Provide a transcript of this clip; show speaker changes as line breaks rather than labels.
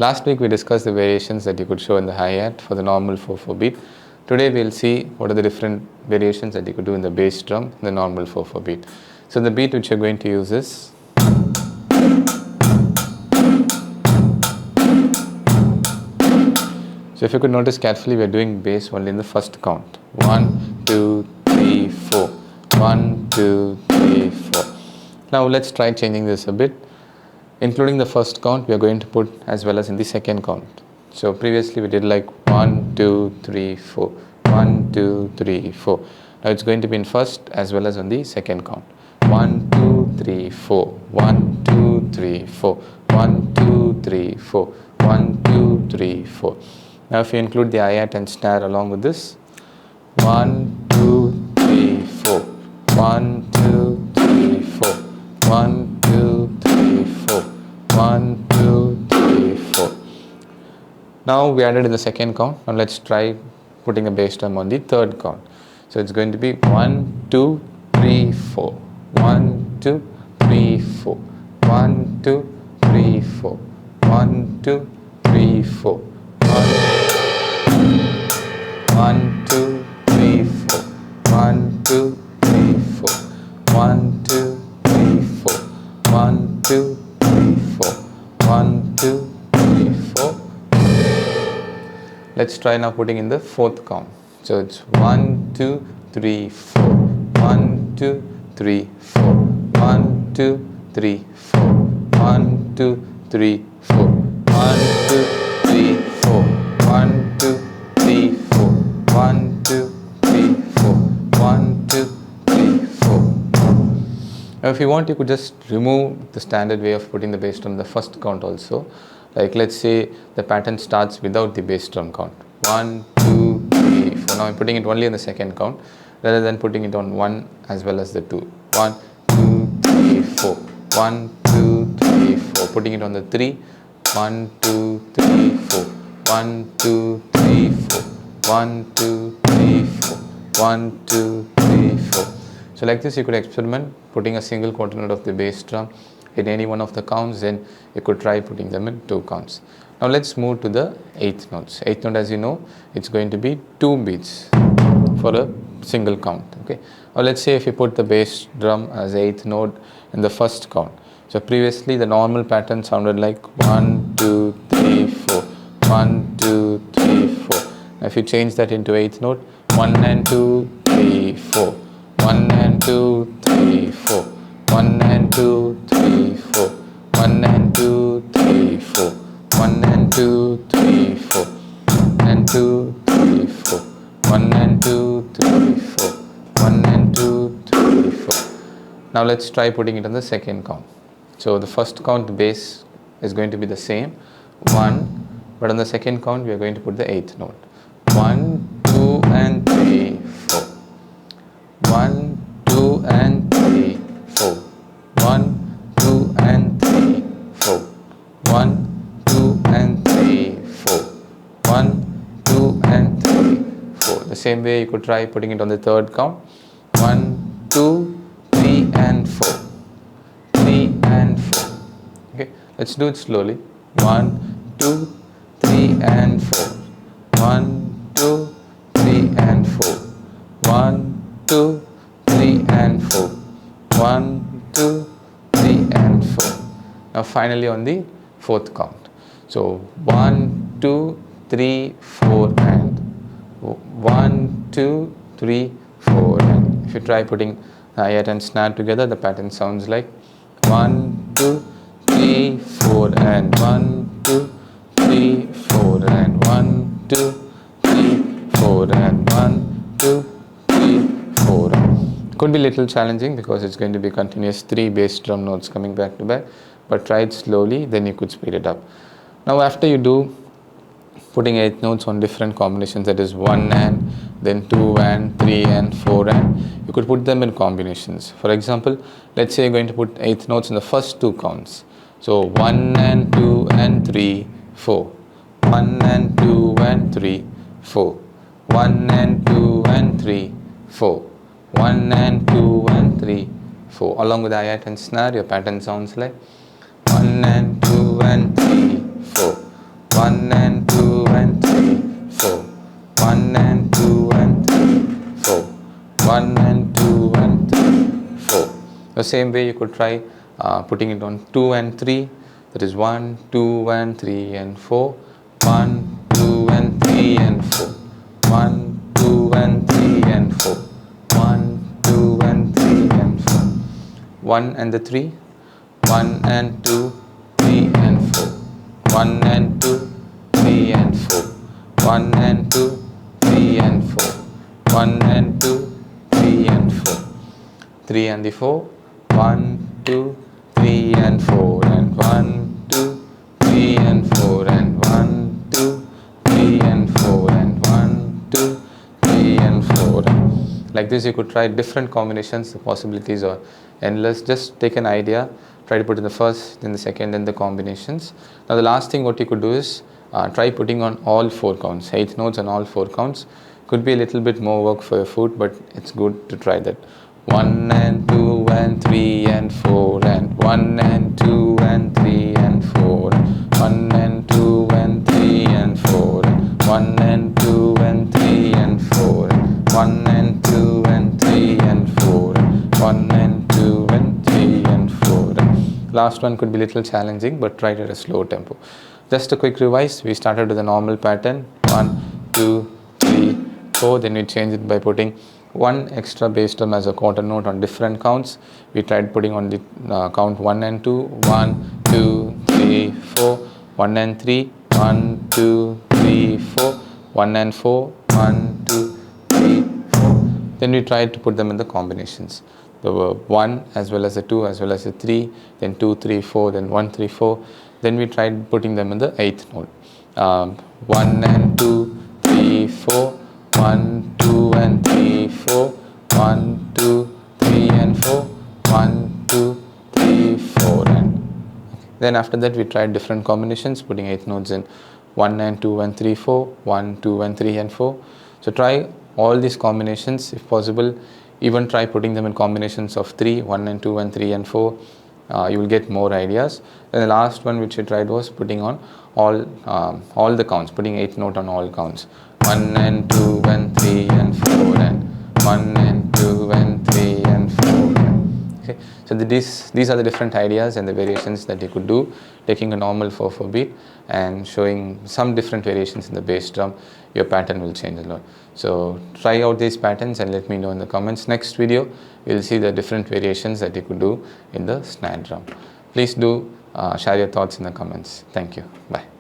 Last week we discussed the variations that you could show in the hi-hat for the normal 4/4 beat. Today we'll see what are the different variations that you could do in the bass drum in the normal 4/4 beat. So the beat which you're going to use is so if you could notice carefully, we are doing bass only in the first count. 1, 2, 3, 4. 1, 2, 3, 4. Now let's try changing this a bit. Including the first count, we are going to put as well as in the second count. So previously we did like 1, 2, 3, 4. 1, 2, 3, 4. Now it's going to be in first as well as on the second count. 1, 2, 3, 4. 1, 2, 3, 4. 1, 2, 3, 4. 1, 2, 3, 4. Now if you include the hi-hat and snare along with this, 1, 2, 3, 4. 1, 2, 3, 4. 1, 2, 3, 4. 1, 2, 3, 4. Now we added in the second count. Now let's try putting a bass drum on the third count. So it's going to be 1, 2, 3, 4. 1, 2, 3, 4. 1, 2, 3, 4. 1, 2, 3, 4. 1, 2, 3, 4. 1, 2, 3, 4. 1, 2, 3, 4. 1, 2, 3, 4. 1, 2, 3, 4. Let's try now putting in the fourth count. So it's 1, 2, 3, 4. 1, 2, 3, 4. 1, 2, 3, 4. 1, 2, 3, 4. 1, 2, 3, 4. 1, 2, 3, 4. 1, 2, 3, 4. 1, 2, 3, 4. Now if you want, you could just remove the standard way of putting the bass drum in the first count also. Like let's say the pattern starts without the bass drum count. 1, 2, 3, 4. Now I'm putting it only in the second count rather than putting it on 1 as well as the 2. 1, 2, 3, 4. 1, 2, 3, 4. Putting it on the 3. 1, 2, 3, 4. 1, 2, 3, 4. 1, 2, 3, 4. 1, 2, 3, 4. So like this you could experiment putting a single quarter note of the bass drum in any one of the counts, then you could try putting them in 2 counts. Now let's move to the 8th notes. 8th note, as you know, it's going to be 2 beats for a single count. Okay. Now let's say if you put the bass drum as 8th note in the first count. So previously the normal pattern sounded like 1, 2, 3, 4. 1, 2, 3, 4. Now if you change that into 8th note, 1 and 2, 3, 4. 1 and 2, 3, 4. 1 and 2, 3, 4. 1 and 2, 3, 4. 1 and 2, 3, 4. 1 and 2, 3, 4. 1 and 2, 3, 4. 1 and 2, 3, 4. Now let's try putting it on the second count. So the first count, the bass is going to be the same, 1, but on the second count we are going to put the 8th note. 1, 2 and 3, 4. 1, 2 and 3, 4. 1, 2 and 3, 4. 1, 2 and 3, 4. 1, 2 and 3, 4. The same way you could try putting it on the third count. 1, 2, 3 and 4. 3 and 4. Okay, let's do it slowly. 1, 2, 3 and 4. 1, 2, 3 and 4. 1, 2, 3 and 4. 1, 2, 3 and 4. Now finally on the fourth count. So 1, 2, 3, 4 and 1, 2, 3, 4 and. If you try putting hi-hat and snare together, the pattern sounds like 1, 2, 3, 4 and 1, 2, 3, 4 and 1, 2, 3, 4 and 1, 2, 3, 4. Could be a little challenging because it's going to be continuous 3 bass drum notes coming back to back, but try it slowly, then you could speed it up. Now after you do putting 8 notes on different combinations, that is 1 and, then 2 and, 3 and, 4 and, you could put them in combinations. For example, let's say you're going to put 8 notes in the first 2 counts. So 1 and 2 and 3, 4. 1 and 2 and 3, 4. 1 and 2 and 3, 4. 1 and 2 and 3, 4. Along with hi-hat and snare, your pattern sounds like 1 and 2 and 3, 4. The same way you could try putting it on 2 and 3, that is 1, 2 and 3 and 4, 1, 2 and 3 and 4, 1, 2 and 3 and 4, 1, 2 and 3 and 4, 1 and the 3, 1 and 2, 3 and 4, 1 and 2, 3 and 4, 1 and 2, 3 and 4, 1 and 2, 3 and 4, 3 and the 4, 1, 2, 3 and 4, and 1, 2, 3 and 4, and 1, 2, 3 and 4, and 1, 2, 3 and 4. Like this you could try different combinations. The possibilities are endless. Just take an idea, try to put in the first, then the second, then the combinations. Now the last thing what you could do is try putting on all 4 counts, 8 notes on all 4 counts. Could be a little bit more work for your foot, but it's good to try that. 1 and 2 and 3 and 4, and 1 and 2 and 3 and 4, 1 and 2 and 3 and 4, 1 and 2 and 3 and 4, 1 and 2 and 3 and 4, 1 and 2 and 3 and 4. Last one could be a little challenging, but try it at a slow tempo. Just a quick revise. We started with a normal pattern, 1, 2, 3, 4. Then we changed it by putting one extra bass drum as a quarter note on different counts. We tried putting on the count 1 and 2, 1, 2, 3, 4, 1 and 3, 1, 2, 3, 4, 1 and 4, 1, 2, 3, 4. Then we tried to put them in the combinations. There were 1 as well as a 2 as well as a 3, then 2, 3, 4, then 1, 3, 4. Then we tried putting them in the 8th note. 1 and 2, 3, 4, 1, 2 and 3, 4, 1, 2, 3 and 4, 1, 2, 3, 4. And then after that we tried different combinations, putting 8 notes in 1 and 2 and 3, 4, 1, 2 and 3 and 4. So try all these combinations if possible. Even try putting them in combinations of 3, 1 and 2 and 3 and 4. You will get more ideas. And the last one which we tried was putting on all the counts, putting 8 note on all counts. 1 and 2 and 3 and 4, and 1 and 2 and 3 and 4. Okay, so these are the different ideas and the variations that you could do, taking a normal 4/4 beat and showing some different variations in the bass drum. Your pattern will change a lot. So try out these patterns and let me know in the comments. Next video we'll see the different variations that you could do in the snare drum. Please do share your thoughts in the comments. Thank you. Bye.